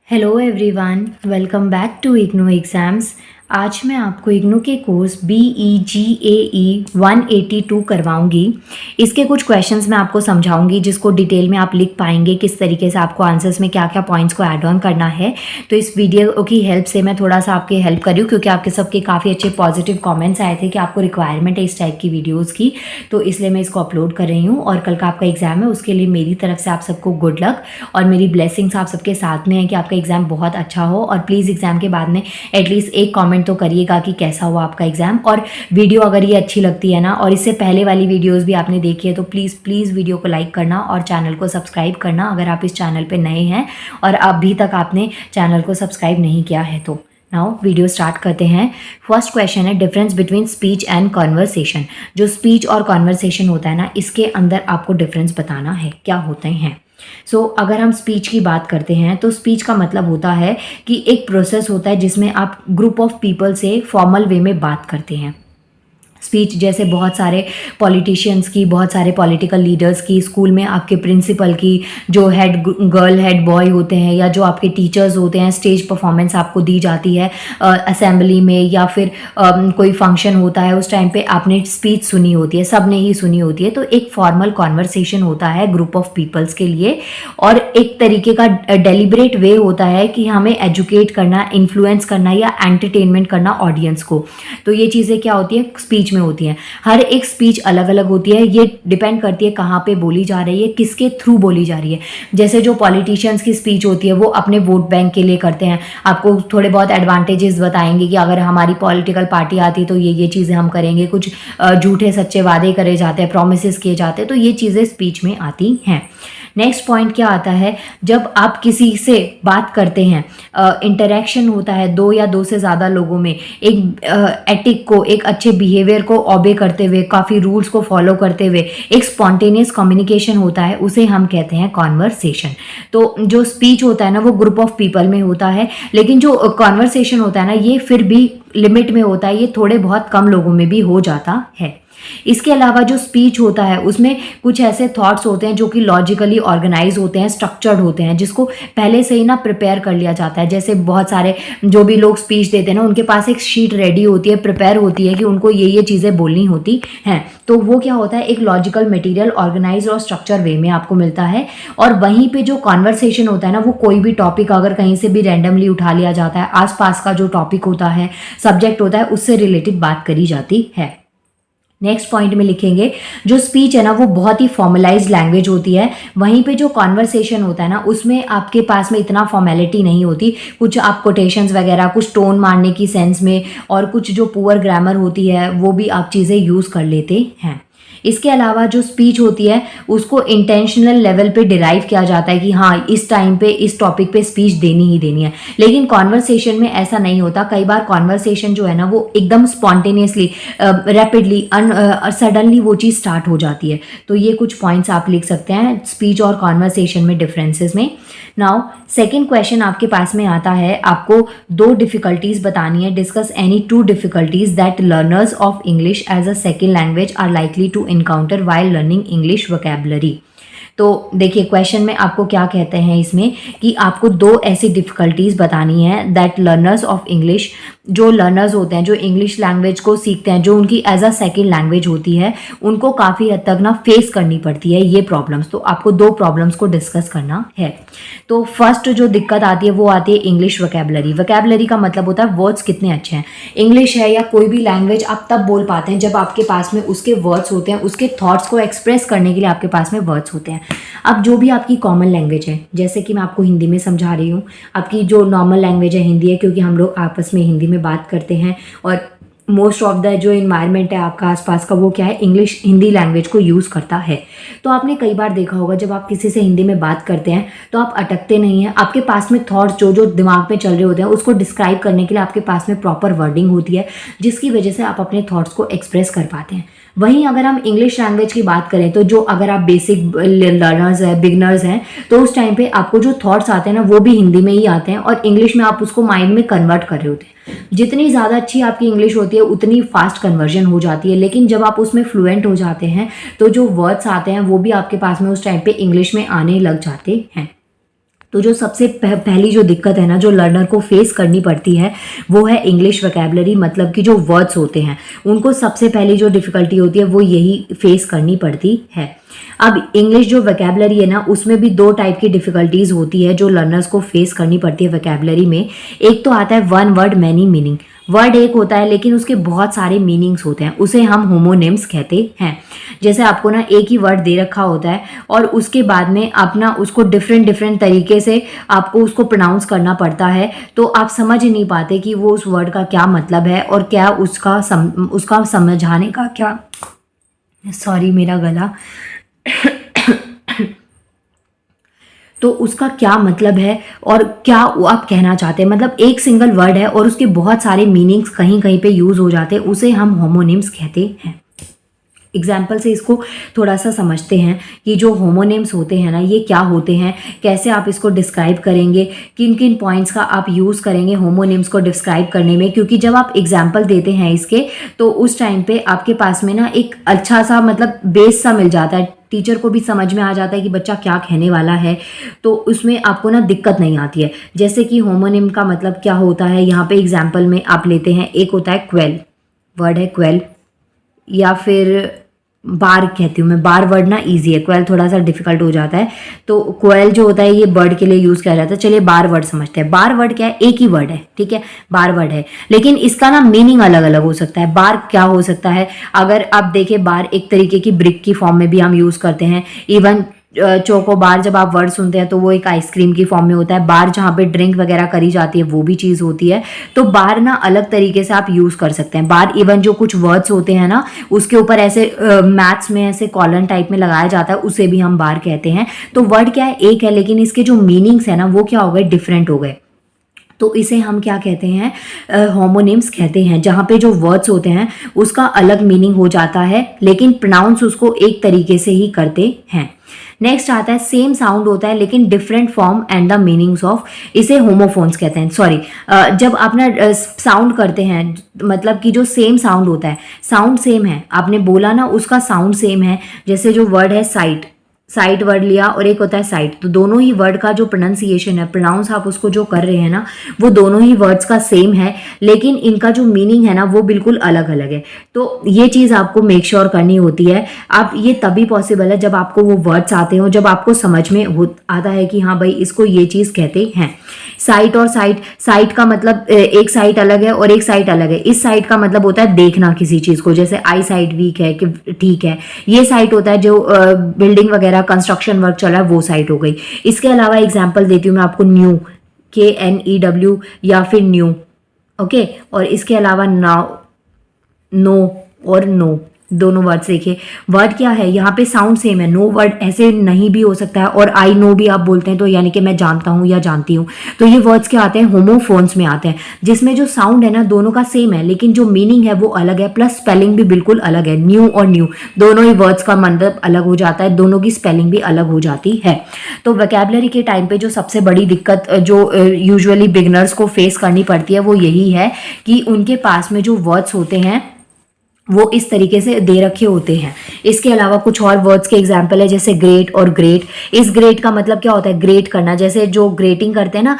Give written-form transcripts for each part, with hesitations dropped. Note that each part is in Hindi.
Hello everyone, welcome back to IGNOU exams. आज मैं आपको इग्नू के कोर्स BEGAE 182 करवाऊंगी। इसके कुछ क्वेश्चंस मैं आपको समझाऊंगी जिसको डिटेल में आप लिख पाएंगे, किस तरीके से आपको आंसर्स में क्या क्या पॉइंट्स को ऐड ऑन करना है। तो इस वीडियो की हेल्प से मैं थोड़ा सा आपकी हेल्प कर रही हूँ, क्योंकि आपके सबके काफ़ी अच्छे पॉजिटिव कॉमेंट्स आए थे कि आपको रिक्वायरमेंट है इस टाइप की वीडियोज़ की, तो इसलिए मैं इसको अपलोड कर रही हूँ। और कल का आपका एग्ज़ाम है, उसके लिए मेरी तरफ से आप सबको गुड लक और मेरी ब्लेसिंग्स आप सबके साथ में है कि आपका एग्ज़ाम बहुत अच्छा हो। और प्लीज़ एग्ज़ाम के बाद में एटलीस्ट एक कमेंट तो करिएगा कि कैसा हुआ आपका एग्ज़ाम। और वीडियो अगर ये अच्छी लगती है ना, और इससे पहले वाली वीडियोस भी आपने देखी है, तो प्लीज़ वीडियो को लाइक करना और चैनल को सब्सक्राइब करना अगर आप इस चैनल पे नए हैं और अभी तक आपने चैनल को सब्सक्राइब नहीं किया है तो। नाउ वीडियो स्टार्ट करते हैं। फर्स्ट क्वेश्चन है difference between speech and conversation. जो स्पीच और कॉन्वर्सेशन होता है ना, इसके अंदर आपको डिफरेंस बताना है क्या होते हैं। अगर हम स्पीच की बात करते हैं तो स्पीच का मतलब होता है कि एक प्रोसेस होता है जिसमें आप ग्रुप ऑफ पीपल से फॉर्मल वे में बात करते हैं। स्पीच जैसे बहुत सारे पॉलिटिशियंस की, बहुत सारे पॉलिटिकल लीडर्स की, स्कूल में आपके प्रिंसिपल की, जो हेड गर्ल हेड बॉय होते हैं, या जो आपके टीचर्स होते हैं, स्टेज परफॉर्मेंस आपको दी जाती है असेंबली में, या फिर कोई फंक्शन होता है उस टाइम पे आपने स्पीच सुनी होती है, सब ने ही सुनी होती है। तो एक फॉर्मल कॉन्वर्सेशन होता है ग्रुप ऑफ पीपल्स के लिए, और एक तरीके का डेलिब्रेट वे होता है कि हमें एजुकेट करना, इन्फ्लुएंस करना या एंटरटेनमेंट करना ऑडियंस को। तो ये चीज़ें क्या होती है, स्पीच में होती हैं। हर एक स्पीच अलग अलग होती है, ये डिपेंड करती है कहाँ पे बोली जा रही है, किसके थ्रू बोली जा रही है। जैसे जो पॉलिटिशियंस की स्पीच होती है वो अपने वोट बैंक के लिए करते हैं, आपको थोड़े बहुत एडवांटेजेस बताएंगे कि अगर हमारी पॉलिटिकल पार्टी आती है तो ये चीज़ें हम करेंगे। कुछ झूठे सच्चे वादे करे जाते हैं, प्रोमिसेस किए जाते हैं, तो ये चीज़ें स्पीच में आती हैं। नेक्स्ट पॉइंट क्या आता है, जब आप किसी से बात करते हैं, इंटरेक्शन होता है दो या दो से ज़्यादा लोगों में, एक एटिक को, एक अच्छे बिहेवियर को ऑबे करते हुए, काफ़ी रूल्स को फॉलो करते हुए एक स्पॉन्टेनियस कम्युनिकेशन होता है, उसे हम कहते हैं कॉन्वर्सेशन। तो जो स्पीच होता है ना वो ग्रुप ऑफ पीपल में होता है, लेकिन जो कॉन्वर्सेशन होता है ना ये फिर भी लिमिट में होता है, ये थोड़े बहुत कम लोगों में भी हो जाता है। इसके अलावा जो स्पीच होता है उसमें कुछ ऐसे थॉट्स होते हैं जो कि लॉजिकली ऑर्गेनाइज होते हैं, स्ट्रक्चर्ड होते हैं, जिसको पहले से ही ना प्रिपेयर कर लिया जाता है। जैसे बहुत सारे जो भी लोग स्पीच देते हैं ना, उनके पास एक शीट रेडी होती है, प्रिपेयर होती है कि उनको ये चीज़ें बोलनी होती हैं। तो वो क्या होता है, एक लॉजिकल मटेरियल ऑर्गेनाइज और स्ट्रक्चर वे में आपको मिलता है। और वहीं पे जो कॉन्वर्सेशन होता है ना, वो कोई भी टॉपिक अगर कहीं से भी रैंडमली उठा लिया जाता है, आसपास का जो टॉपिक होता है, सब्जेक्ट होता है, उससे रिलेटेड बात करी जाती है। नेक्स्ट पॉइंट में लिखेंगे, जो स्पीच है ना वो बहुत ही फॉर्मलाइज्ड लैंग्वेज होती है, वहीं पे जो कॉन्वर्सेशन होता है ना उसमें आपके पास में इतना फॉर्मेलिटी नहीं होती। कुछ आप कोटेशंस वगैरह, कुछ टोन मारने की सेंस में, और कुछ जो पुअर ग्रामर होती है वो भी आप चीज़ें यूज़ कर लेते हैं। इसके अलावा जो स्पीच होती है उसको इंटेंशनल लेवल पे डिराइव किया जाता है कि हाँ इस टाइम पे इस टॉपिक पे स्पीच देनी ही देनी है, लेकिन कॉन्वर्सेशन में ऐसा नहीं होता। कई बार कॉन्वर्सेशन जो है ना वो एकदम स्पॉन्टेनियसली, रैपिडली, सडनली वो चीज़ स्टार्ट हो जाती है। तो ये कुछ पॉइंट्स आप लिख सकते हैं स्पीच और कॉन्वर्सेशन में डिफरेंसेस में। नाउ सेकेंड क्वेश्चन आपके पास में आता है, आपको दो डिफिकल्टीज बतानी है। Discuss any two difficulties that learners of English as a second language are likely to encounter while learning English vocabulary. तो देखिए क्वेश्चन में आपको क्या कहते हैं इसमें, कि आपको दो ऐसी डिफ़िकल्टीज़ बतानी है दैट लर्नर्स ऑफ इंग्लिश, जो लर्नर्स होते हैं, जो इंग्लिश लैंग्वेज को सीखते हैं, जो उनकी एज अ सेकेंड लैंग्वेज होती है, उनको काफ़ी हद तक ना फेस करनी पड़ती है ये प्रॉब्लम्स। तो आपको दो प्रॉब्लम्स को डिस्कस करना है। तो फर्स्ट जो दिक्कत आती है वो आती है इंग्लिश वोकैबुलरी। वोकैबुलरी का मतलब होता है वर्ड्स कितने अच्छे हैं। इंग्लिश है या कोई भी लैंग्वेज आप तब बोल पाते हैं जब आपके पास में उसके वर्ड्स होते हैं, उसके थॉट्स को एक्सप्रेस करने के लिए आपके पास में वर्ड्स होते हैं। अब जो भी आपकी कॉमन लैंग्वेज है, जैसे कि मैं आपको हिंदी में समझा रही हूँ, आपकी जो नॉर्मल लैंग्वेज है हिंदी है, क्योंकि हम लोग आपस में हिंदी में बात करते हैं, और मोस्ट ऑफ द जो इन्वायरमेंट है आपका आसपास का वो क्या है, इंग्लिश, हिंदी लैंग्वेज को यूज़ करता है। तो आपने कई बार देखा होगा जब आप किसी से हिंदी में बात करते हैं तो आप अटकते नहीं हैं, आपके पास में थॉट्स जो दिमाग में चल रहे होते हैं उसको डिस्क्राइब करने के लिए आपके पास में प्रॉपर वर्डिंग होती है, जिसकी वजह से आप अपने थॉट्स को एक्सप्रेस कर पाते हैं। वहीं अगर हम इंग्लिश लैंग्वेज की बात करें तो जो अगर आप बेसिक लर्नर्स हैं, बिगनर्स हैं, तो उस टाइम पे आपको जो थॉट्स आते हैं ना वो भी हिंदी में ही आते हैं, और इंग्लिश में आप उसको माइंड में कन्वर्ट कर रहे होते हैं। जितनी ज़्यादा अच्छी आपकी इंग्लिश होती है उतनी फास्ट कन्वर्जन हो जाती है, लेकिन जब आप उसमें फ्लुएंट हो जाते हैं तो जो वर्ड्स आते हैं वो भी आपके पास में उस टाइम पे इंग्लिश में आने लग जाते हैं। तो जो सबसे पहली जो दिक्कत है ना जो लर्नर को फेस करनी पड़ती है वो है इंग्लिश वोकैबुलरी, मतलब कि जो वर्ड्स होते हैं उनको सबसे पहली जो डिफ़िकल्टी होती है वो यही फेस करनी पड़ती है। अब इंग्लिश जो वोकैबुलरी है ना उसमें भी दो टाइप की डिफ़िकल्टीज होती है जो लर्नर्स को फेस करनी पड़ती है वोकैबुलरी में। एक तो आता है one word many meaning. Word एक होता है लेकिन उसके बहुत सारे मीनिंग्स होते हैं, उसे हम होमोनिम्स कहते हैं। जैसे आपको ना एक ही वर्ड दे रखा होता है और उसके बाद में अपना उसको डिफरेंट डिफरेंट तरीके से आपको उसको प्रोनाउंस करना पड़ता है, तो आप समझ ही नहीं पाते कि वो उस वर्ड का क्या मतलब है और क्या उसका समझाने का क्या, सॉरी मेरा गला तो उसका क्या मतलब है और क्या आप कहना चाहते हैं। मतलब एक सिंगल वर्ड है और उसके बहुत सारे मीनिंग्स कहीं कहीं पे यूज़ हो जाते हैं, उसे हम होमोनिम्स कहते हैं। एग्जाम्पल से इसको थोड़ा सा समझते हैं कि जो होमोनिम्स होते हैं ना ये क्या होते हैं, कैसे आप इसको डिस्क्राइब करेंगे, किन किन पॉइंट्स का आप यूज़ करेंगे होमोनिम्स को डिस्क्राइब करने में। क्योंकि जब आप एग्जाम्पल देते हैं इसके तो उस टाइम पे आपके पास में ना एक अच्छा सा मतलब बेस सा मिल जाता है, टीचर को भी समझ में आ जाता है कि बच्चा क्या कहने वाला है, तो उसमें आपको ना दिक्कत नहीं आती है। जैसे कि होमोनिम का मतलब क्या होता है, यहाँ पे एग्जाम्पल में आप लेते हैं, एक होता है क्वेल, वर्ड है क्वेल, या फिर बार कहती हूँ मैं, बार वर्ड ना इजी है, क्वेल थोड़ा सा डिफिकल्ट हो जाता है। तो क्वेल जो होता है ये बर्ड के लिए यूज़ किया जाता है। चलिए बार वर्ड समझते हैं। बार वर्ड क्या है, एक ही वर्ड है, ठीक है, बार वर्ड है, लेकिन इसका ना मीनिंग अलग अलग हो सकता है। बार क्या हो सकता है, अगर आप देखें बार एक तरीके की ब्रिक की फॉर्म में भी हम यूज़ करते हैं। इवन चोको बार जब आप वर्ड सुनते हैं तो वो एक आइसक्रीम की फॉर्म में होता है। बार जहाँ पे ड्रिंक वगैरह करी जाती है वो भी चीज़ होती है। तो बार ना अलग तरीके से आप यूज़ कर सकते हैं। बार इवन जो कुछ वर्ड्स होते हैं ना उसके ऊपर ऐसे मैथ्स में ऐसे कॉलन टाइप में लगाया जाता है, उसे भी हम बार कहते हैं। तो वर्ड क्या है, एक है, लेकिन इसके जो मीनिंग्स है ना वो क्या हो गए, डिफरेंट हो गए। तो इसे हम क्या कहते हैं, होमोनिम्स कहते हैं। जहाँ पे जो वर्ड्स होते हैं उसका अलग मीनिंग हो जाता है लेकिन प्रोनाउंस उसको एक तरीके से ही करते हैं। नेक्स्ट आता है सेम साउंड होता है लेकिन different form and the meanings of, इसे होमोफोन्स कहते हैं। सॉरी, जब आप ना साउंड करते हैं मतलब कि जो सेम साउंड होता है, साउंड सेम है, आपने बोला ना उसका साउंड सेम है। जैसे जो वर्ड है साइट, साइट वर्ड लिया और एक होता है साइट, तो दोनों ही वर्ड का जो प्रोनाउंसिएशन है, प्रोनाउंस आप उसको जो कर रहे हैं ना वो दोनों ही वर्ड्स का सेम है लेकिन इनका जो मीनिंग है ना वो बिल्कुल अलग अलग है। तो ये चीज़ आपको मेक श्योर करनी होती है। आप ये तभी पॉसिबल है जब आपको वो वर्ड्स आते हो, जब आपको समझ में आता है कि हाँ भाई इसको ये चीज़ कहते हैं। साइट और साइट, साइट का मतलब एक साइट अलग है और एक साइट अलग है। इस साइट का मतलब होता है देखना किसी चीज़ को, जैसे आई साइट वीक है कि ठीक है। ये साइट होता है जो बिल्डिंग वगैरह कंस्ट्रक्शन वर्क चल रहा है, वो साइट हो गई। इसके अलावा एग्जांपल देती हूँ मैं आपको, न्यू, KNEW या फिर न्यू, ओके। और इसके अलावा नाउ, नो और नो, दोनों वर्ड्स देखिए। वर्ड क्या है, यहाँ पे साउंड सेम है, नो वर्ड ऐसे नहीं भी हो सकता है, और आई नो भी आप बोलते हैं तो यानी कि मैं जानता हूँ या जानती हूँ। तो ये वर्ड्स क्या आते हैं, होमोफोन्स में आते हैं, जिसमें जो साउंड है ना दोनों का सेम है लेकिन जो मीनिंग है वो अलग है, प्लस स्पेलिंग भी बिल्कुल अलग है। न्यू और न्यू दोनों ही वर्ड्स का मतलब अलग हो जाता है, दोनों की स्पेलिंग भी अलग हो जाती है। तो वोकैबुलरी के टाइम पे जो सबसे बड़ी दिक्कत जो यूजुअली बिगनर्स को फेस करनी पड़ती है वो यही है कि उनके पास में जो वर्ड्स होते हैं वो इस तरीके से दे रखे होते हैं। इसके अलावा कुछ और वर्ड्स के एग्जाम्पल है, जैसे ग्रेट और ग्रेट। इस ग्रेट का मतलब क्या होता है, ग्रेट करना, जैसे जो ग्रेटिंग करते हैं ना,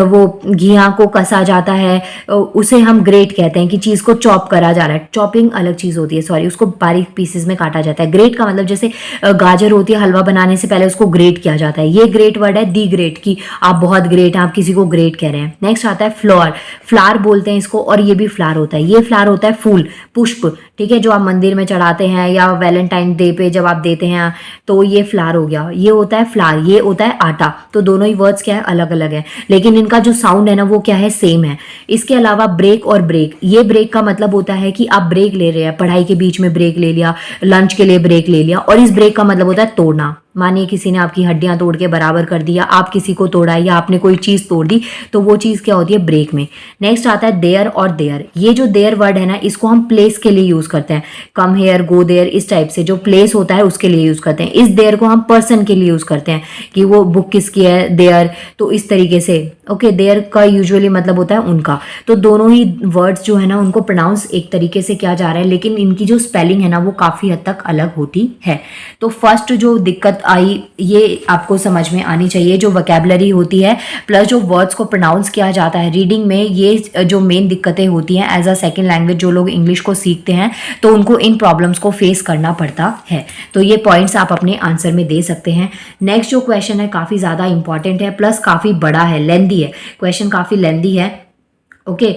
वो घिया को कसा जाता है, उसे हम ग्रेट कहते हैं कि चीज़ को चॉप करा जा रहा है। चॉपिंग अलग चीज़ होती है, सॉरी, उसको बारीक पीसेस में काटा जाता है। ग्रेट का मतलब जैसे गाजर होती है, हलवा बनाने से पहले उसको ग्रेट किया जाता है। ये ग्रेट वर्ड है, दी ग्रेट, की आप बहुत ग्रेट हैं, आप किसी को ग्रेट कह रहे हैं। नेक्स्ट आता है फ्लावर, फ्लावर बोलते हैं इसको, और ये भी फ्लावर होता है। ये फ्लावर होता है फूल, पुष्प, ठीक है, जो आप मंदिर में चढ़ाते हैं या वैलेंटाइन डे पे जब आप देते हैं, तो ये फ्लावर हो गया। ये होता है फ्लावर, ये होता है आटा। तो दोनों ही वर्ड्स क्या है, अलग अलग है, लेकिन इनका जो साउंड है ना वो क्या है, सेम है। इसके अलावा ब्रेक और ब्रेक, ये ब्रेक का मतलब होता है कि आप ब्रेक ले रहे हैं, पढ़ाई के बीच में ब्रेक ले लिया, लंच के लिए ब्रेक ले लिया, और इस ब्रेक का मतलब होता है तोड़ना। मानिए किसी ने आपकी हड्डियां तोड़ के बराबर कर दिया, आप किसी को तोड़ा या आपने कोई चीज़ तोड़ दी, तो वो चीज़ क्या होती है, ब्रेक में। नेक्स्ट आता है देयर और देयर। ये जो देयर वर्ड है ना इसको हम प्लेस के लिए यूज़ करते हैं, कम हेयर, गो देयर, इस टाइप से जो प्लेस होता है उसके लिए यूज़ करते हैं। इस देयर को हम पर्सन के लिए यूज़ करते हैं कि वो बुक किसकी है, देयर, तो इस तरीके से, ओके। देयर का यूजुअली मतलब होता है उनका। तो दोनों ही वर्ड्स जो है ना उनको प्रोनाउंस एक तरीके से किया जा रहा है, लेकिन इनकी जो स्पेलिंग है ना वो काफ़ी हद तक अलग होती है। तो फर्स्ट जो दिक्कत आई ये आपको समझ में आनी चाहिए। जो वोकैबुलरी होती है प्लस जो वर्ड्स को प्रोनाउंस किया जाता है रीडिंग में, ये जो मेन दिक्कतें होती हैं एज अ सेकेंड लैंग्वेज जो लोग इंग्लिश को सीखते हैं तो उनको इन प्रॉब्लम्स को फेस करना पड़ता है। तो ये पॉइंट्स आप अपने आंसर में दे सकते हैं। नेक्स्ट जो क्वेश्चन है काफ़ी ज़्यादा इंपॉर्टेंट है प्लस काफ़ी बड़ा है, लेंदी है, क्वेश्चन काफ़ी लेंदी है। ओके,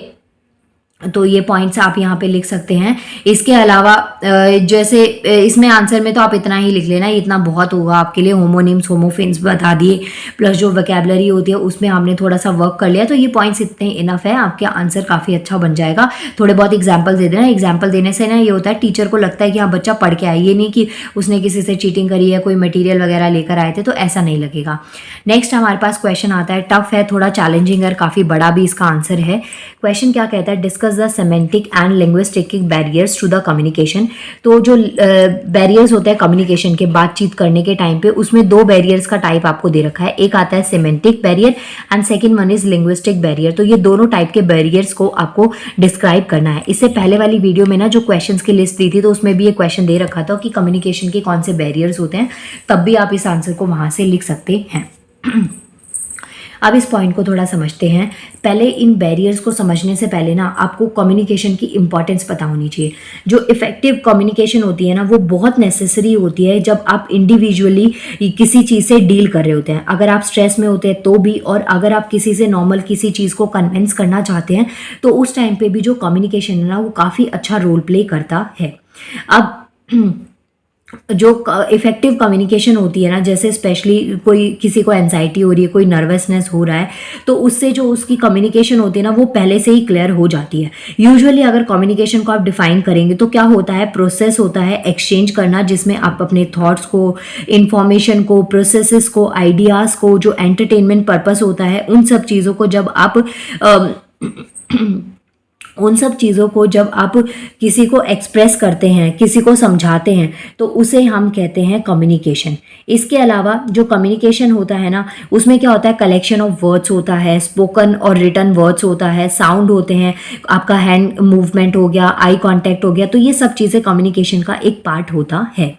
तो ये पॉइंट्स आप यहाँ पे लिख सकते हैं। इसके अलावा जैसे इसमें आंसर में तो आप इतना ही लिख लेना, इतना बहुत होगा आपके लिए। होमोनिम्स होमोफिन्स बता दिए प्लस जो वोकैबुलरी होती है उसमें हमने थोड़ा सा वर्क कर लिया, तो ये पॉइंट्स इतने इनफ है, आपका आंसर काफ़ी अच्छा बन जाएगा। थोड़े बहुत एग्जाम्पल दे देना, एग्जाम्पल देने से ना ये होता है टीचर को लगता है कि हाँ बच्चा पढ़ के आए, ये नहीं कि उसने किसी से चीटिंग करी है, कोई मटीरियल वगैरह लेकर आए थे, तो ऐसा नहीं लगेगा। नेक्स्ट हमारे पास क्वेश्चन आता है, टफ है, थोड़ा चैलेंजिंग है, काफ़ी बड़ा भी इसका आंसर है। क्वेश्चन क्या कहता है, discuss the semantic and linguistic barriers to the communication. तो जो बैरियर्स होते हैं कम्युनिकेशन के, बातचीत करने के टाइम पे, उसमें दो बैरियर्स का टाइप आपको दे रखा है। एक आता है semantic barrier and second one is linguistic barrier. तो ये दोनों टाइप के बैरियर्स को आपको डिस्क्राइब करना है। इससे पहले वाली वीडियो में ना जो क्वेश्चंस की लिस्ट दी थी तो उसमें भी ये क्वेश्चन दे रखा था कि कम्युनिकेशन के कौन से बैरियर्स होते हैं, तब भी आप इस आंसर को वहां से लिख सकते हैं। अब इस पॉइंट को थोड़ा समझते हैं। पहले इन बैरियर्स को समझने से पहले ना आपको कम्युनिकेशन की इंपॉर्टेंस पता होनी चाहिए। जो इफेक्टिव कम्युनिकेशन होती है ना वो बहुत नेसेसरी होती है जब आप इंडिविजुअली किसी चीज़ से डील कर रहे होते हैं। अगर आप स्ट्रेस में होते हैं तो भी, और अगर आप किसी से नॉर्मल किसी चीज़ को कन्विंस करना चाहते हैं तो उस टाइम पे भी जो कम्युनिकेशन है ना वो काफ़ी अच्छा रोल प्ले करता है। अब जो इफेक्टिव कम्युनिकेशन होती है ना, जैसे स्पेशली कोई किसी को एंजाइटी हो रही है, कोई नर्वसनेस हो रहा है, तो उससे जो उसकी कम्युनिकेशन होती है ना वो पहले से ही क्लियर हो जाती है। यूजुअली अगर कम्युनिकेशन को आप डिफाइन करेंगे तो क्या होता है, प्रोसेस होता है एक्सचेंज करना, जिसमें आप अपने थॉट्स को, इंफॉर्मेशन को, प्रोसेसेस को, आइडियाज़ को, जो एंटरटेनमेंट पर्पस होता है, उन सब चीज़ों को जब आप उन सब चीज़ों को जब आप किसी को एक्सप्रेस करते हैं, किसी को समझाते हैं, तो उसे हम कहते हैं कम्युनिकेशन। इसके अलावा जो कम्युनिकेशन होता है ना उसमें क्या होता है, कलेक्शन ऑफ वर्ड्स होता है, स्पोकन और रिटन वर्ड्स होता है, साउंड होते हैं, आपका हैंड मूवमेंट हो गया, आई कांटेक्ट हो गया, तो ये सब चीज़ें कम्युनिकेशन का एक पार्ट होता है।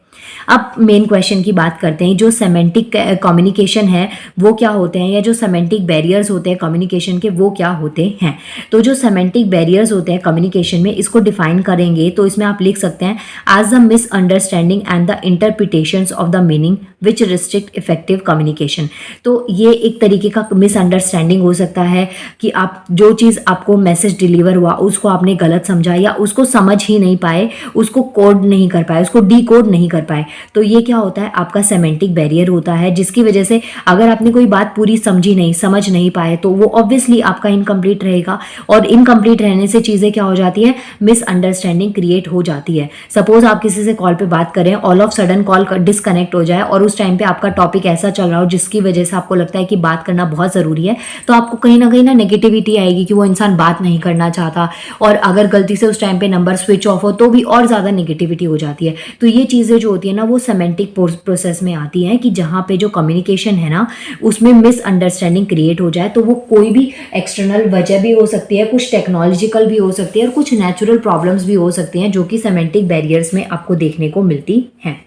अब मेन क्वेश्चन की बात करते हैं, जो सेमेंटिक कम्युनिकेशन है वो क्या होते हैं, या जो सेमेंटिक बैरियर्स होते हैं कम्युनिकेशन के वो क्या होते हैं। तो जो सेमेंटिक बैरियर्स होते हैं कम्युनिकेशन में, इसको डिफाइन करेंगे तो इसमें आप लिख सकते हैं as the misunderstanding and the interpretations of the meaning which restrict effective communication. तो ये एक तरीके का मिसअंडरस्टैंडिंग हो सकता है कि आप जो चीज़ आपको मैसेज डिलीवर हुआ उसको आपने गलत समझा, या उसको समझ ही नहीं पाए, उसको कोड नहीं कर पाए, उसको डीकोड नहीं कर पाए, तो ये क्या होता है, आपका सेमेंटिक बैरियर होता है, जिसकी वजह से अगर आपने कोई बात पूरी समझी नहीं, समझ नहीं पाए, तो वो ऑब्वियसली आपका इनकम्प्लीट रहेगा, और इनकम्प्लीट रहने से चीज़ें क्या हो जाती है, मिसअंडरस्टैंडिंग क्रिएट हो जाती है। सपोज आप किसी से कॉल पे बात करें, all of sudden call disconnect हो जाए और उस टाइम पे आपका टॉपिक ऐसा चल रहा हो जिसकी वजह से आपको लगता है कि बात करना बहुत ज़रूरी है, तो आपको कहीं ना नेगेटिविटी आएगी कि वो इंसान बात नहीं करना चाहता, और अगर गलती से उस टाइम पे नंबर स्विच ऑफ हो तो भी और ज़्यादा नेगेटिविटी हो जाती है। तो ये चीज़ें जो होती है ना वो सेमेंटिक प्रोसेस में आती हैं कि जहाँ पे जो कम्युनिकेशन है ना उसमें मिसअंडरस्टैंडिंग क्रिएट हो जाए, तो वो कोई भी एक्सटर्नल वजह भी हो सकती है, कुछ टेक्नोलॉजिकल भी हो सकती है, और कुछ नेचुरल प्रॉब्लम्स भी हो सकती हैं जो कि सेमेंटिक बैरियर्स में आपको देखने को मिलती हैं।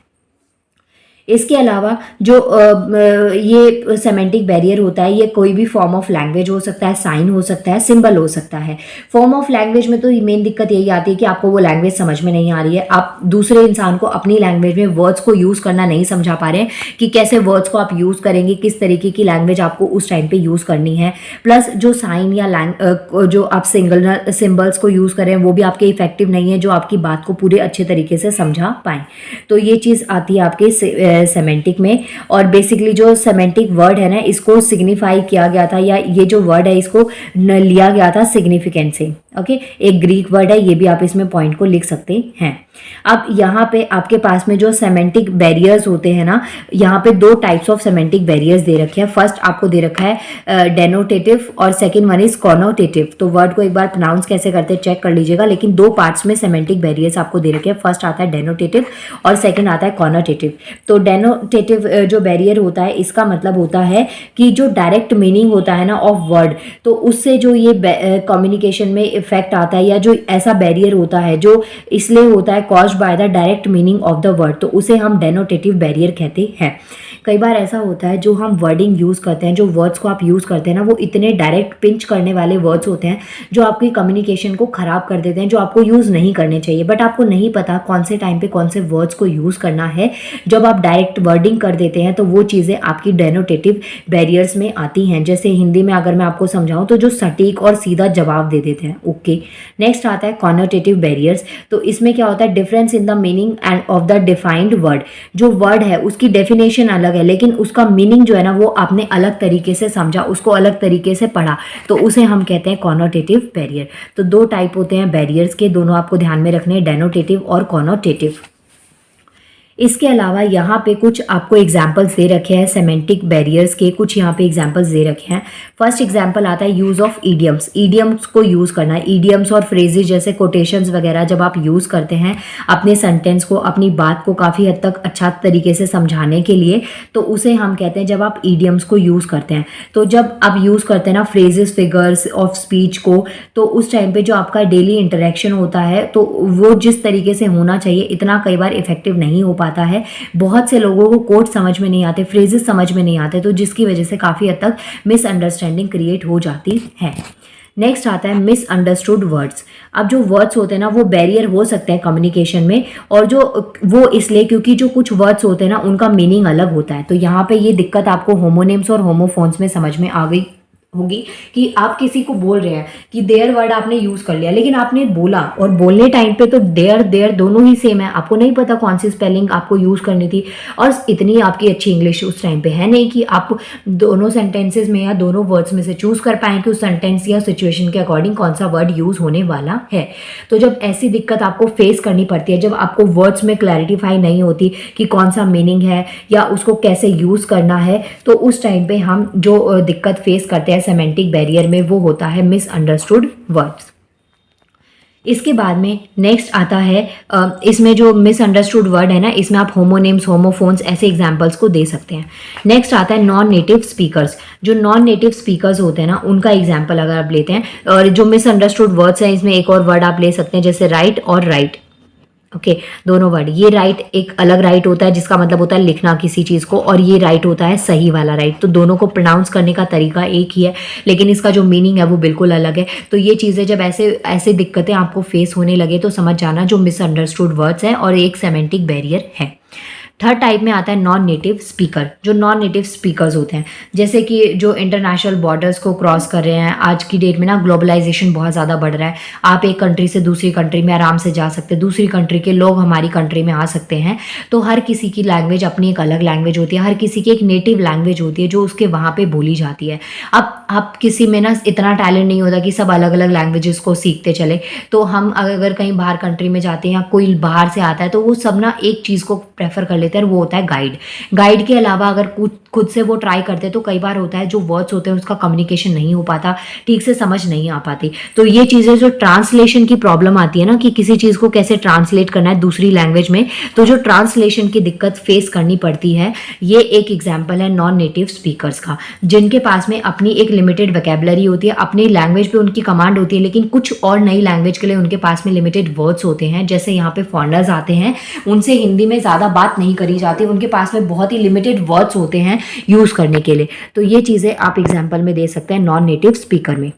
इसके अलावा जो ये सेमेंटिक बैरियर होता है, ये कोई भी फॉर्म ऑफ लैंग्वेज हो सकता है, साइन हो सकता है, सिंबल हो सकता है। फॉर्म ऑफ लैंग्वेज में तो मेन दिक्कत यही आती है कि आपको वो लैंग्वेज समझ में नहीं आ रही है, आप दूसरे इंसान को अपनी लैंग्वेज में वर्ड्स को यूज़ करना नहीं समझा पा रहे हैं कि कैसे वर्ड्स को आप यूज़ करेंगे, किस तरीके की लैंग्वेज आपको उस टाइम पर यूज़ करनी है। प्लस जो साइन या जो आप सिंबल्स को यूज़ करें वो भी आपके इफेक्टिव नहीं है जो आपकी बात को पूरे अच्छे तरीके से समझा पाएँ। तो ये चीज़ आती है आपके सेमेंटिक में। और बेसिकली जो सेमेंटिक वर्ड है ना इसको सिग्निफाई किया गया था, या ये जो वर्ड है इसको लिया गया था सिग्निफिकेंट से। ओके, एक ग्रीक वर्ड है, ये भी आप इसमें पॉइंट को लिख सकते हैं। अब यहाँ पे आपके पास में जो सेमेंटिक बैरियर्स होते हैं ना, यहाँ पे दो टाइप्स ऑफ सेमेंटिक बैरियर्स दे रखे हैं। फर्स्ट आपको दे रखा है डेनोटेटिव और सेकंड वन इज कॉनोटेटिव। तो वर्ड को एक बार प्रोनाउंस कैसे करते हैं चेक कर लीजिएगा, लेकिन दो पार्ट्स में सेमेंटिक बैरियर्स आपको दे रखे हैं। फर्स्ट आता है डेनोटेटिव और सेकंड आता है कॉनोटेटिव। तो डेनोटेटिव जो बैरियर होता है इसका मतलब होता है कि जो डायरेक्ट मीनिंग होता है ना ऑफ वर्ड, तो उससे जो ये कम्युनिकेशन में इफेक्ट आता है, या जो ऐसा बैरियर होता है जो इसलिए होता है caused by the direct meaning of the word, तो उसे हम डेनोटेटिव बैरियर कहते हैं। कई बार ऐसा होता है जो हम वर्डिंग यूज़ करते हैं, जो वर्ड्स को आप यूज़ करते हैं ना, वो इतने डायरेक्ट पिंच करने वाले वर्ड्स होते हैं जो आपकी कम्युनिकेशन को ख़राब कर देते हैं, जो आपको यूज़ नहीं करने चाहिए, बट आपको नहीं पता कौन से टाइम पे कौन से वर्ड्स को यूज़ करना है। जब आप डायरेक्ट वर्डिंग कर देते हैं तो वो चीज़ें आपकी डेनोटेटिव बैरियर्स में आती हैं। जैसे हिंदी में अगर मैं आपको समझाऊँ तो जो सटीक और सीधा जवाब दे देते हैं। ओके, नेक्स्ट आता है कॉनोटेटिव बैरियर्स। तो इसमें क्या होता है, difference in the meaning end of the defined word. जो वर्ड है उसकी डेफिनेशन अलग है, लेकिन उसका मीनिंग जो है ना वो आपने अलग तरीके से समझा, उसको अलग तरीके से पढ़ा, तो उसे हम कहते हैं कॉनोटेटिव बैरियर। तो दो टाइप होते हैं बैरियर्स के, दोनों आपको ध्यान में रखने हैं, डेनोटेटिव और कॉनोटेटिव। इसके अलावा यहाँ पे कुछ आपको एग्जाम्पल्स दे रखे हैं सेमेंटिक बैरियर्स के, कुछ यहाँ पे एग्जाम्पल्स दे रखे हैं। फर्स्ट एग्जाम्पल आता है यूज़ ऑफ ईडियम्स। ईडियम्स को यूज़ करना है, ईडियम्स और फ्रेजेस जैसे कोटेशंस वगैरह जब आप यूज़ करते हैं अपने सेंटेंस को, अपनी बात को काफ़ी हद तक अच्छा तरीके से समझाने के लिए, तो उसे हम कहते हैं जब आप ईडियम्स को यूज़ करते हैं। तो जब आप यूज़ करते हैं ना फ्रेजेस, फिगर्स ऑफ स्पीच को, तो उस टाइम पे जो आपका डेली इंटरेक्शन होता है तो वो जिस तरीके से होना चाहिए इतना कई बार इफेक्टिव नहीं हो पाता है। बहुत से लोगों को कोट समझ में नहीं आते, फ्रेजेस समझ में नहीं आते, तो जिसकी वजह से काफ़ी हद तक मिसअंडरस्टैंडिंग क्रिएट हो जाती है। नेक्स्ट आता है मिसअंडरस्टूड वर्ड्स। अब जो वर्ड्स होते हैं ना वो बैरियर हो सकते हैं कम्युनिकेशन में, और जो वो इसलिए क्योंकि जो कुछ वर्ड्स होते हैं ना उनका मीनिंग अलग होता है। तो यहाँ पे ये दिक्कत आपको होमोनिम्स और होमोफोन्स में समझ में आ गई होगी कि आप किसी को बोल रहे हैं कि देयर वर्ड आपने यूज कर लिया, लेकिन आपने बोला और बोलने टाइम पे तो देयर देयर दोनों ही सेम है, आपको नहीं पता कौन सी स्पेलिंग आपको यूज करनी थी, और इतनी आपकी अच्छी इंग्लिश उस टाइम पे है नहीं कि आप दोनों सेंटेंसेस में या दोनों वर्ड्स में से चूज कर पाएं कि उस सेंटेंस या सिचुएशन के अकॉर्डिंग कौन सा वर्ड यूज होने वाला है। तो जब ऐसी दिक्कत आपको फेस करनी पड़ती है, जब आपको वर्ड्स में क्लैरिटीफाई नहीं होती कि कौन सा मीनिंग है या उसको कैसे यूज करना है, तो उस टाइम पे हम जो दिक्कत फेस करते हैं सेमेंटिक बैरियर में वो होता है मिसअंडरस्टूड वर्ड्स। इसके बाद में नेक्स्ट आता है इसमें जो मिसअंडरस्टूड वर्ड है ना, इसमें आप होमोनिम्स, होमोफोन्स ऐसे एग्जांपल्स को दे सकते हैं। नेक्स्ट आता है नॉन नेटिव स्पीकर्स। जो नॉन नेटिव स्पीकर्स होते हैं ना उनका एग्जांपल अगर आप लेते हैं, और जो मिसअंडरस्टूड वर्ड्स हैं इसमें एक और वर्ड आप ले सकते हैं जैसे राइट और राइट। ओके, दोनों वर्ड, ये राइट एक अलग राइट होता है जिसका मतलब होता है लिखना किसी चीज़ को, और ये राइट होता है सही वाला राइट। तो दोनों को प्रोनाउंस करने का तरीका एक ही है, लेकिन इसका जो मीनिंग है वो बिल्कुल अलग है। तो ये चीज़ें जब ऐसे दिक्कतें आपको फेस होने लगे तो समझ जाना जो मिसअंडरस्टूड वर्ड्स हैं और एक सेमेंटिक बैरियर है। थर्ड टाइप में आता है नॉन नेटिव स्पीकर। जो नॉन नेटिव स्पीकर्स होते हैं जैसे कि जो इंटरनेशनल बॉर्डर्स को क्रॉस कर रहे हैं, आज की डेट में ना ग्लोबलाइजेशन बहुत ज़्यादा बढ़ रहा है, आप एक कंट्री से दूसरी कंट्री में आराम से जा सकते हैं, दूसरी कंट्री के लोग हमारी कंट्री में आ सकते हैं। तो हर किसी की लैंग्वेज अपनी एक अलग लैंग्वेज होती है, हर किसी की एक नेटिव लैंग्वेज होती है जो उसके वहाँ पर बोली जाती है। अब आप किसी में ना इतना टैलेंट नहीं होता कि सब अलग अलग लैंग्वेजेस को सीखते चले, तो हम अगर कहीं बाहर कंट्री में जाते हैं या कोई बाहर से आता है तो वो सब ना एक चीज़ को प्रेफर कर लेते हैं, वो होता है गाइड। गाइड के अलावा अगर खुद से वो ट्राई करते हैं तो कई बार होता है जो वर्ड्स होते हैं उसका कम्युनिकेशन नहीं हो पाता, ठीक से समझ नहीं आ पाती। तो ये चीज़ें जो ट्रांसलेशन की प्रॉब्लम आती है ना कि किसी चीज़ को कैसे ट्रांसलेट करना है दूसरी लैंग्वेज में, तो जो ट्रांसलेशन की दिक्कत फेस करनी पड़ती है, ये एक एग्जाम्पल है नॉन नेटिव स्पीकर्स का, जिनके पास में अपनी एक लिमिटेड वोकैबुलरी होती है, अपनी लैंग्वेज पे उनकी कमांड होती है, लेकिन कुछ और नई लैंग्वेज के लिए उनके पास में लिमिटेड वर्ड्स होते हैं। जैसे यहाँ पे फॉरेनर्स आते हैं, उनसे हिंदी में ज़्यादा बात नहीं करी जाती, उनके पास में बहुत ही लिमिटेड वर्ड्स होते हैं यूज़ करने के लिए। तो ये चीज़ें आप एग्जाम्पल में दे सकते हैं नॉन नेटिव स्पीकर में।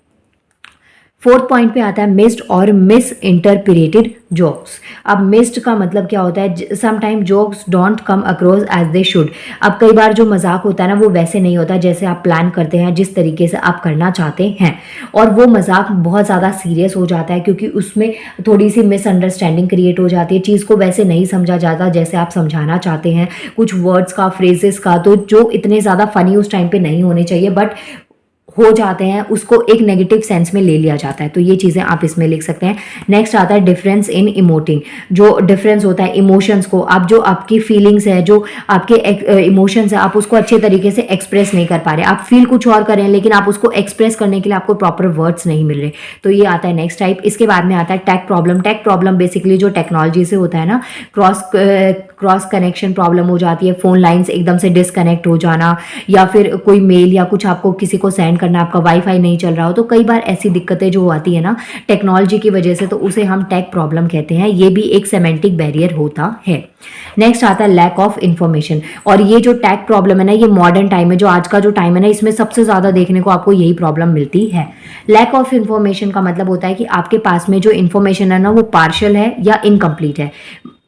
फोर्थ पॉइंट पे आता है मिस्ड और मिस इंटरप्रेटेड जोक्स। अब मिस्ड का मतलब क्या होता है, sometime jokes don't come across as they should. अब कई बार जो मजाक होता है ना वो वैसे नहीं होता जैसे आप प्लान करते हैं, जिस तरीके से आप करना चाहते हैं, और वो मजाक बहुत ज़्यादा सीरियस हो जाता है क्योंकि उसमें थोड़ी सी मिसअंडरस्टैंडिंग क्रिएट हो जाती है, चीज़ को वैसे नहीं समझा जाता जैसे आप समझाना चाहते हैं, कुछ वर्ड्स का, फ्रेजेस का, तो जो इतने ज़्यादा फनी उस टाइम पे नहीं होने चाहिए बट हो जाते हैं, उसको एक नेगेटिव सेंस में ले लिया जाता है। तो ये चीज़ें आप इसमें लिख सकते हैं। नेक्स्ट आता है डिफरेंस इन इमोटिंग। जो डिफरेंस होता है इमोशंस को, आप जो आपकी फीलिंग्स है, जो आपके इमोशंस है, आप उसको अच्छे तरीके से एक्सप्रेस नहीं कर पा रहे, आप फील कुछ और कर रहे हैं लेकिन आप उसको एक्सप्रेस करने के लिए आपको प्रॉपर वर्ड्स नहीं मिल रहे। तो ये आता है नेक्स्ट टाइप। इसके बाद में आता है tag problem. Tag problem basically जो टेक्नोलॉजी से होता है ना, क्रॉस कनेक्शन प्रॉब्लम हो जाती है, फ़ोन लाइन्स एकदम से डिसकनेक्ट हो जाना, या फिर कोई मेल या कुछ आपको किसी को सेंड करना, आपका वाईफाई नहीं चल रहा हो, तो कई बार ऐसी दिक्कतें जो आती है ना टेक्नोलॉजी की वजह से, तो उसे हम टेक प्रॉब्लम कहते हैं। ये भी एक सेमेंटिक बैरियर होता है। नेक्स्ट आता है लैक ऑफ इन्फॉर्मेशन, और ये जो टेक प्रॉब्लम है ना, ये मॉडर्न टाइम में, जो आज का जो टाइम है ना, इसमें सबसे ज़्यादा देखने को आपको यही प्रॉब्लम मिलती है। लैक ऑफ इन्फॉर्मेशन का मतलब होता है कि आपके पास में जो इन्फॉर्मेशन है ना वो पार्शियल है या इनकम्प्लीट है।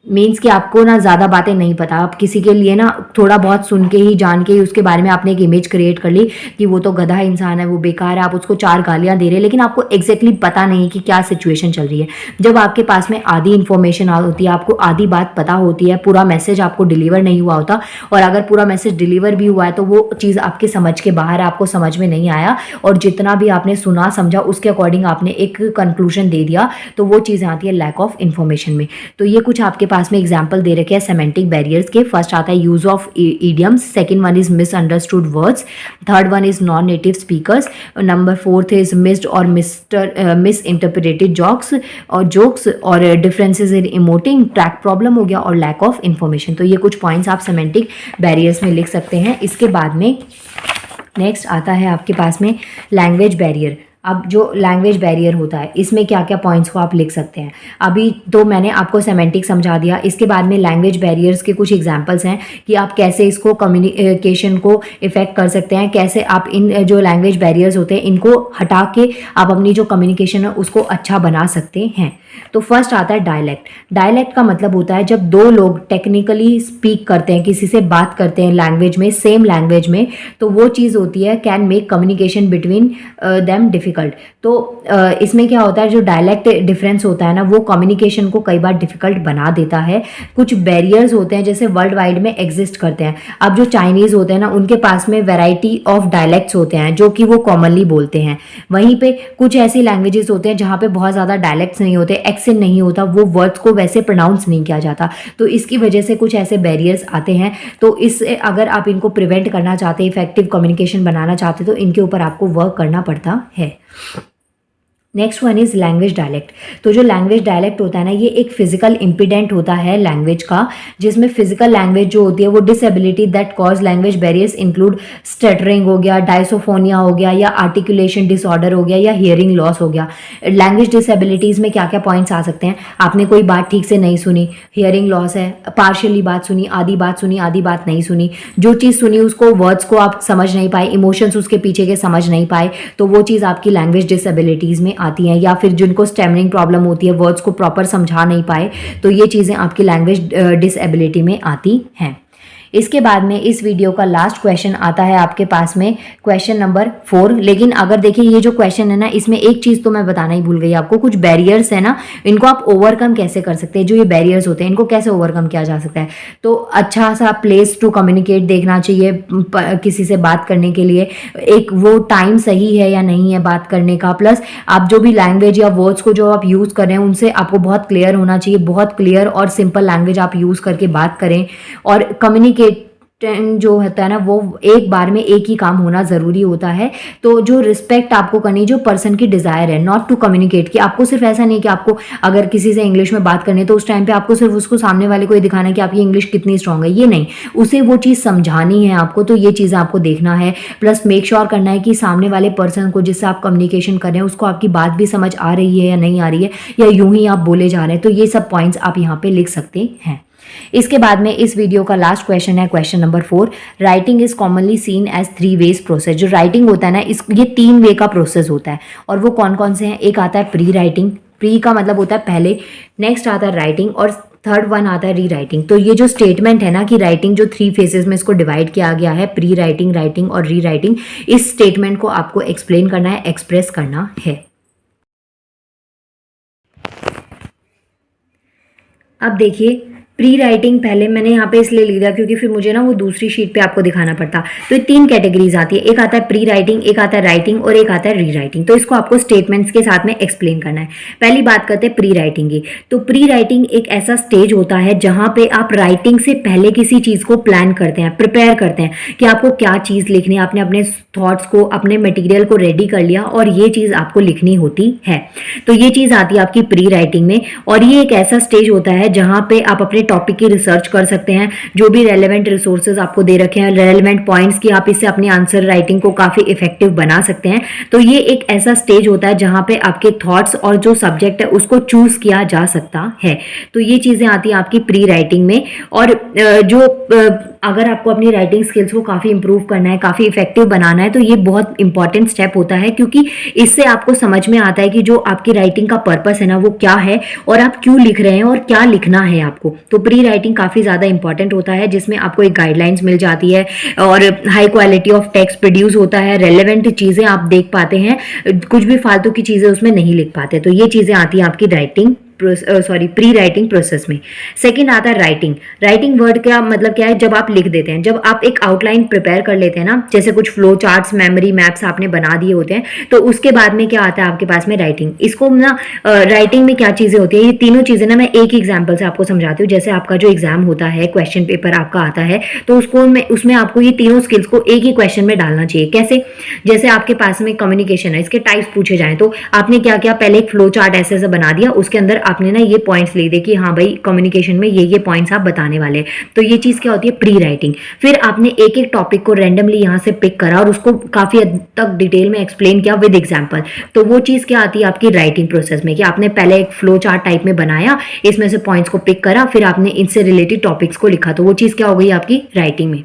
मीन्स कि आपको ना ज़्यादा बातें नहीं पता, आप किसी के लिए ना थोड़ा बहुत सुन के ही, जान के ही उसके बारे में आपने एक इमेज क्रिएट कर ली कि वो तो गधा इंसान है, वो बेकार है, आप उसको 4 गालियाँ दे रहे हैं, लेकिन आपको एग्जैक्टली पता नहीं कि क्या सिचुएशन चल रही है। जब आपके पास में आधी इन्फॉर्मेशन होती है, आपको आधी बात पता होती है, पूरा मैसेज आपको डिलीवर नहीं हुआ होता, और अगर पूरा मैसेज डिलीवर भी हुआ है तो वो चीज़ आपके समझ के बाहर है, आपको समझ में नहीं आया, और जितना भी आपने सुना समझा उसके अकॉर्डिंग आपने एक कंक्लूजन दे दिया, तो वो चीज़ें आती है लैक ऑफ इन्फॉर्मेशन में। तो ये कुछ आपके पास में एग्जाम्पल दे रखे हैं सेमेंटिक बैरियर्स के। फर्स्ट आता है use of idioms, second one is misunderstood words, third one is non native speakers, number fourth is missed और मिस इंटरप्रेटेड जोक्स और differences in emoting, track problem हो गया, और लैक ऑफ इन्फॉर्मेशन। तो ये कुछ पॉइंट्स आप सेमेंटिक बैरियर्स में लिख सकते हैं। इसके बाद में नेक्स्ट आता है आपके पास में लैंग्वेज बैरियर। अब जो लैंग्वेज बैरियर होता है इसमें क्या क्या पॉइंट्स को आप लिख सकते हैं। अभी तो मैंने आपको सेमेंटिक समझा दिया, इसके बाद में लैंग्वेज बैरियर्स के कुछ एग्जांपल्स हैं कि आप कैसे इसको कम्युनिकेशन को इफेक्ट कर सकते हैं, कैसे आप इन जो लैंग्वेज बैरियर्स होते हैं इनको हटा के आप अपनी जो कम्युनिकेशन है उसको अच्छा बना सकते हैं। तो फर्स्ट आता है डायलेक्ट। डायलेक्ट का मतलब होता है जब दो लोग टेक्निकली स्पीक करते हैं, किसी से बात करते हैं लैंग्वेज में, सेम लैंग्वेज में, तो वो चीज़ होती है can make communication between them difficult. तो इसमें क्या होता है, जो डायलेक्ट डिफरेंस होता है ना वो कम्युनिकेशन को कई बार डिफिकल्ट बना देता है। कुछ बैरियर्स होते हैं जैसे वर्ल्ड वाइड में एग्जिस्ट करते हैं। अब जो चाइनीज़ होते हैं ना उनके पास में वैरायटी ऑफ डायलेक्ट्स होते हैं जो कि वो कॉमनली बोलते हैं। वहीं पे कुछ ऐसी लैंग्वेजेस होते हैं जहाँ पे बहुत ज़्यादा डायलेक्ट्स नहीं होते, एक्सेंट नहीं होता, वो वर्ड्स को वैसे प्रोनाउंस नहीं किया जाता, तो इसकी वजह से कुछ ऐसे बैरियर्स आते हैं। तो इससे अगर आप इनको प्रिवेंट करना चाहते हैं, इफेक्टिव कम्युनिकेशन बनाना चाहते हैं, तो इनके ऊपर आपको वर्क करना पड़ता है। Next one is language dialect. तो जो लैंग्वेज डायलेक्ट होता है ना ये एक फिजिकल इम्पिडेंट होता है लैंग्वेज का, जिसमें फिजिकल लैंग्वेज जो होती है वो disability that cause language barriers include stuttering हो गया, डायसोफोनिया हो गया, या आर्टिकुलेशन डिसऑर्डर हो गया, या हियरिंग लॉस हो गया। लैंग्वेज डिसेबिलिटीज़ में क्या क्या पॉइंट्स आ सकते हैं, आपने कोई बात ठीक से नहीं सुनी, हियरिंग लॉस है, पार्शियली बात सुनी, आधी बात सुनी, आधी बात नहीं सुनी, जो चीज़ सुनी उसको वर्ड्स को आप समझ नहीं पाए, इमोशंस उसके पीछे के समझ नहीं पाए, तो वो चीज़ आपकी लैंग्वेज डिसेबिलिटीज़ में आती हैं। या फिर जिनको स्टैमरिंग प्रॉब्लम होती है, वर्ड्स को प्रॉपर समझा नहीं पाए, तो ये चीज़ें आपकी लैंग्वेज डिसेबिलिटी में आती हैं। इसके बाद में इस वीडियो का लास्ट क्वेश्चन आता है आपके पास में क्वेश्चन नंबर 4। लेकिन अगर देखिए ये जो क्वेश्चन है ना इसमें एक चीज़ तो मैं बताना ही भूल गई आपको, कुछ बैरियर्स है ना इनको आप ओवरकम कैसे कर सकते हैं। जो ये बैरियर्स होते हैं इनको कैसे ओवरकम किया जा सकता है, तो अच्छा सा प्लेस टू कम्युनिकेट देखना चाहिए किसी से बात करने के लिए, एक वो टाइम सही है या नहीं है बात करने का, प्लस आप जो भी लैंग्वेज या वर्ड्स को जो आप यूज़ कर रहे हैं उनसे आपको बहुत क्लियर होना चाहिए, बहुत क्लियर और सिंपल लैंग्वेज आप यूज़ करके बात करें। और कम्युनिकेट जो होता है ना वो एक बार में एक ही काम होना ज़रूरी होता है। तो जो रिस्पेक्ट आपको करनी, जो पर्सन की डिज़ायर है नॉट टू कम्युनिकेट, कि आपको सिर्फ ऐसा नहीं कि आपको अगर किसी से इंग्लिश में बात करनी है तो उस टाइम पे आपको सिर्फ उसको सामने वाले को ये दिखाना है कि आपकी इंग्लिश कितनी स्ट्रांग है, ये नहीं, उसे वो चीज़ समझानी है आपको। तो ये चीज़ें आपको देखना है, प्लस मेक श्योर करना है कि सामने वाले पर्सन को जिससे आप कम्युनिकेशन कर रहे हैं उसको आपकी बात भी समझ आ रही है या नहीं आ रही है, या यूं ही आप बोले जा रहे हैं। तो ये सब पॉइंट्स आप यहाँ पे लिख सकते हैं। इसके बाद में इस वीडियो का लास्ट क्वेश्चन है question number 4। Writing is commonly seen as 3 ways process. जो राइटिंग होता है ना ये 3 वे का प्रोसेस होता है, और वो कौन कौन से हैं। एक आता है प्री राइटिंग, प्री का मतलब होता है पहले, नेक्स्ट आता है राइटिंग, और थर्ड वन आता है री राइटिंग। तो ये जो स्टेटमेंट है ना कि राइटिंग जो 3 फेजेस में इसको डिवाइड किया गया है, प्री राइटिंग, राइटिंग और री राइटिंग, इस स्टेटमेंट को आपको एक्सप्लेन करना है, एक्सप्रेस करना है। अब देखिए प्री राइटिंग पहले मैंने यहाँ पे इसलिए लिख दिया क्योंकि फिर मुझे ना वो दूसरी शीट पे आपको दिखाना पड़ता। तो ये 3 कैटेगरीज आती है, एक आता है प्री राइटिंग, एक आता है राइटिंग और एक आता है री राइटिंग। तो इसको आपको स्टेटमेंट्स के साथ में एक्सप्लेन करना है। पहली बात करते हैं प्री राइटिंग की। तो प्री राइटिंग एक ऐसा स्टेज होता है जहाँ पे आप राइटिंग से पहले किसी चीज़ को प्लान करते हैं, प्रिपेयर करते हैं कि आपको क्या चीज़ लिखनी है। आपने अपने थॉट्स को, अपने मटेरियल को रेडी कर लिया और ये चीज़ आपको लिखनी होती है। तो ये चीज़ आती है आपकी प्री राइटिंग में, और ये एक ऐसा स्टेज होता है जहाँ पे आप अपने टॉपिक की रिसर्च कर सकते हैं, जो भी रेलेवेंट रिसोर्सेज आपको दे रखे हैं, रेलेवेंट पॉइंट्स की आप इससे अपनी आंसर राइटिंग को काफ़ी इफेक्टिव बना सकते हैं। तो ये एक ऐसा स्टेज होता है जहाँ पे आपके थॉट्स और जो सब्जेक्ट है उसको चूज किया जा सकता है। तो ये चीज़ें आती हैं आपकी प्री राइटिंग में। और अगर आपको अपनी राइटिंग स्किल्स को काफ़ी इंप्रूव करना है, काफ़ी इफेक्टिव बनाना है, तो ये बहुत इंपॉर्टेंट स्टेप होता है, क्योंकि इससे आपको समझ में आता है कि जो आपकी राइटिंग का पर्पस है ना वो क्या है और आप क्यों लिख रहे हैं और क्या लिखना है आपको। तो प्री राइटिंग काफ़ी ज़्यादा इंपॉर्टेंट होता है, जिसमें आपको एक गाइडलाइंस मिल जाती है और high quality of text produce होता है, रेलेवेंट चीज़ें आप देख पाते हैं, कुछ भी फालतू की चीज़ें उसमें नहीं लिख पाते। तो ये चीज़ें आती हैं आपकी राइटिंग प्री राइटिंग प्रोसेस में। सेकंड आता है राइटिंग। राइटिंग वर्ड का मतलब क्या है, जब आप लिख देते हैं, जब आप एक आउटलाइन प्रिपेयर कर लेते हैं ना, जैसे कुछ फ्लो चार्ट्स, मेमोरी मैप्स आपने बना दिए होते हैं, तो उसके बाद में क्या आता है आपके पास में राइटिंग। इसको ना राइटिंग में क्या चीज़ें होती है, ये तीनों चीज़ें ना मैं एक एग्जाम्पल से आपको समझाती हूँ। जैसे आपका जो एग्जाम होता है, क्वेश्चन पेपर आपका आता है, तो उसमें आपको ये तीनों स्किल्स को एक ही क्वेश्चन में डालना चाहिए। कैसे, जैसे आपके पास में कम्युनिकेशन है, इसके टाइप्स पूछे जाएं, तो आपने क्या किया, पहले एक फ्लो चार्ट ऐसे बना दिया, उसके अंदर आपने ना ये पॉइंट्स लिख दे कि हाँ भाई कम्युनिकेशन में ये पॉइंट्स आप बताने वाले। तो ये चीज़ क्या होती है, प्री राइटिंग। फिर आपने एक एक टॉपिक को रैंडमली यहाँ से पिक करा और उसको काफ़ी हद तक डिटेल में एक्सप्लेन किया विद एग्जाम्पल। तो वो चीज़ क्या आती है आपकी राइटिंग प्रोसेस में, कि आपने पहले एक फ्लो चार्ट टाइप में बनाया, इसमें से पॉइंट्स को पिक करा, फिर आपने इनसे रिलेटेड टॉपिक्स को लिखा। तो वो चीज़ क्या हो गई आपकी राइटिंग में।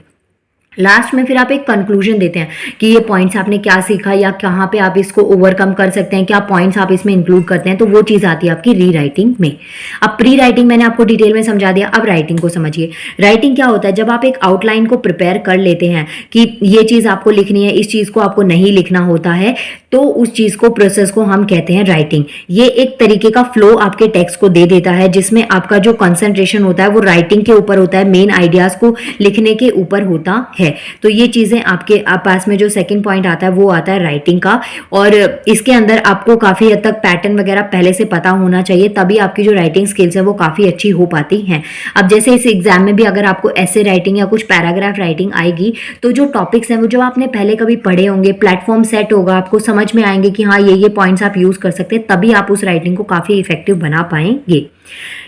लास्ट में फिर आप एक कंक्लूजन देते हैं कि ये पॉइंट्स आपने क्या सीखा या कहाँ पे आप इसको ओवरकम कर सकते हैं, क्या पॉइंट्स आप इसमें इंक्लूड करते हैं। तो वो चीज़ आती है आपकी री राइटिंग में। अब प्री राइटिंग मैंने आपको डिटेल में समझा दिया, अब राइटिंग को समझिए। राइटिंग क्या होता है, जब आप एक आउटलाइन को प्रिपेयर कर लेते हैं कि ये चीज़ आपको लिखनी है, इस चीज़ को आपको नहीं लिखना होता है, तो उस चीज़ को, प्रोसेस को हम कहते हैं राइटिंग। ये एक तरीके का फ्लो आपके टेक्स्ट को दे देता है, जिसमें आपका जो कंसंट्रेशन होता है वो राइटिंग के ऊपर होता है, मेन आइडियाज़ को लिखने के ऊपर होता है। तो ये चीज़ें आपके पास में जो सेकंड पॉइंट आता है वो आता है राइटिंग का। और इसके अंदर आपको काफ़ी हद तक पैटर्न वगैरह पहले से पता होना चाहिए, तभी आपकी जो राइटिंग स्किल्स है वो काफ़ी अच्छी हो पाती हैं। अब जैसे इस एग्जाम में भी अगर आपको ऐसे राइटिंग या कुछ पैराग्राफ राइटिंग आएगी, तो जो टॉपिक्स हैं वो जो आपने पहले कभी पढ़े होंगे, प्लेटफॉर्म सेट होगा, आपको समझ में आएंगे कि हाँ ये पॉइंट्स आप यूज़ कर सकते हैं, तभी आप उस राइटिंग को काफ़ी इफेक्टिव बना पाएंगे।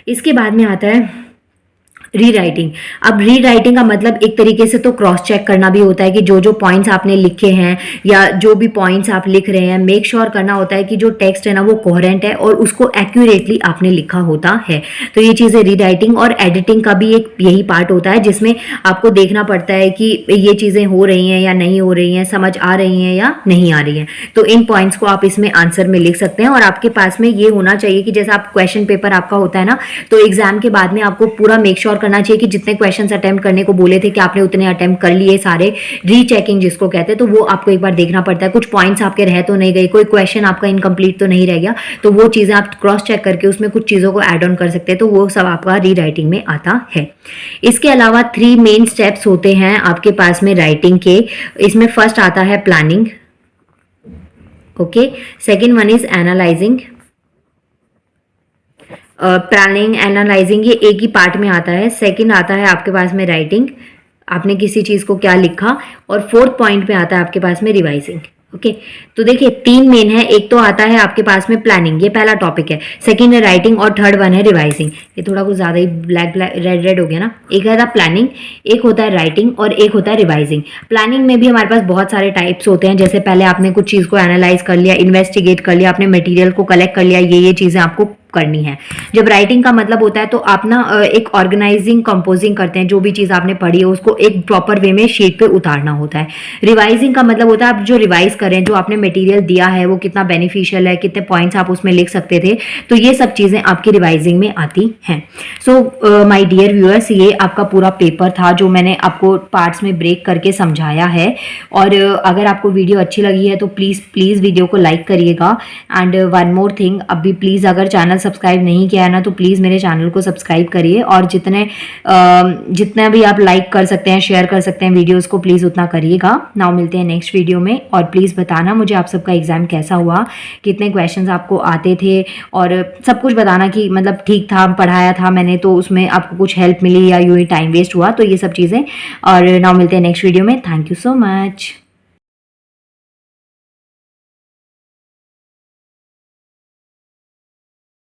इसके बाद में आता है री राइटिंग। अब री राइटिंग का मतलब एक तरीके से तो क्रॉस चेक करना भी होता है कि जो पॉइंट्स आपने लिखे हैं या जो भी पॉइंट्स आप लिख रहे हैं, मेक श्योर करना होता है कि जो टेक्स्ट है ना वो कोहेरेंट है और उसको एक्यूरेटली आपने लिखा होता है। तो ये चीज़ें री राइटिंग और एडिटिंग का भी एक यही पार्ट होता है, जिसमें आपको देखना पड़ता है कि ये चीज़ें हो रही हैं या नहीं हो रही हैं, समझ आ रही हैं या नहीं आ रही हैं। तो इन पॉइंट्स को आप इसमें आंसर में लिख सकते हैं। और आपके पास में ये होना चाहिए कि जैसे आप क्वेश्चन पेपर आपका होता है ना, तो एग्जाम के बाद में आपको पूरा मेक श्योर करना चाहिए कि जितने क्वेश्चंस अटेम्प्ट करने को बोले थे कि आपने उतने अटेम्प्ट कर लिए सारे। रीचेकिंग जिसको कहते हैं, तो वो आपको एक बार देखना पड़ता है, कुछ पॉइंट्स आपके रह तो नहीं गए, कोई क्वेश्चन आपका इनकम्प्लीट तो नहीं रह गया, तो वो चीज़ें आप क्रॉस चेक करके उसमें कुछ चीज़ों को ऐड ऑन कर सकते हैं। तो वो सब आपका री राइटिंग में आता है। इसके अलावा 3 मेन स्टेप्स होते हैं आपके पास में राइटिंग के। इसमें फर्स्ट आता है planning, okay. Second one is analysing. Planning, analysing ये एक ही पार्ट में आता है। सेकंड आता है आपके पास में राइटिंग, आपने किसी चीज़ को क्या लिखा। और फोर्थ पॉइंट पे आता है आपके पास में रिवाइजिंग, ओके। तो देखिए 3 मेन है। एक तो आता है आपके पास में प्लानिंग, ये पहला टॉपिक है। सेकंड है राइटिंग और थर्ड वन है रिवाइजिंग। ये थोड़ा कुछ ज़्यादा ही ब्लैक रेड हो गया ना। एक है प्लानिंग, एक होता है राइटिंग और एक होता है रिवाइजिंग। प्लानिंग में भी हमारे पास बहुत सारे टाइप्स होते हैं। जैसे पहले आपने कुछ चीज़ को एनालाइज कर लिया, इन्वेस्टिगेट कर लिया, आपने मटेरियल को कलेक्ट कर लिया, ये चीज़ें आपको करनी है। जब राइटिंग का मतलब होता है तो आप ना एक ऑर्गेनाइजिंग, कंपोजिंग करते हैं, जो भी चीज़ आपने पढ़ी है उसको एक प्रॉपर वे में शीट पे उतारना होता है। रिवाइजिंग का मतलब होता है आप जो रिवाइज करें, जो आपने मटेरियल दिया है वो कितना बेनिफिशियल है, कितने पॉइंट्स आप उसमें लिख सकते थे, तो ये सब चीज़ें आपकी रिवाइजिंग में आती हैं। सो माय डियर व्यूअर्स, ये आपका पूरा पेपर था जो मैंने आपको पार्ट्स में ब्रेक करके समझाया है। और अगर आपको वीडियो अच्छी लगी है तो प्लीज़ वीडियो को लाइक करिएगा। एंड वन मोर थिंग, अभी प्लीज़ अगर चैनल सब्सक्राइब नहीं किया है ना, तो प्लीज़ मेरे चैनल को सब्सक्राइब करिए। और जितना भी आप लाइक कर सकते हैं, शेयर कर सकते हैं वीडियोस को, प्लीज़ उतना करिएगा। नाउ मिलते हैं नेक्स्ट वीडियो में। और प्लीज़ बताना मुझे आप सबका एग्ज़ाम कैसा हुआ, कितने क्वेश्चंस आपको आते थे, और सब कुछ बताना कि मतलब ठीक था, पढ़ाया था मैंने तो उसमें आपको कुछ हेल्प मिली या यूँ ही टाइम वेस्ट हुआ। तो ये सब चीज़ें। और नाउ मिलते हैं नेक्स्ट वीडियो में। Thank you so much.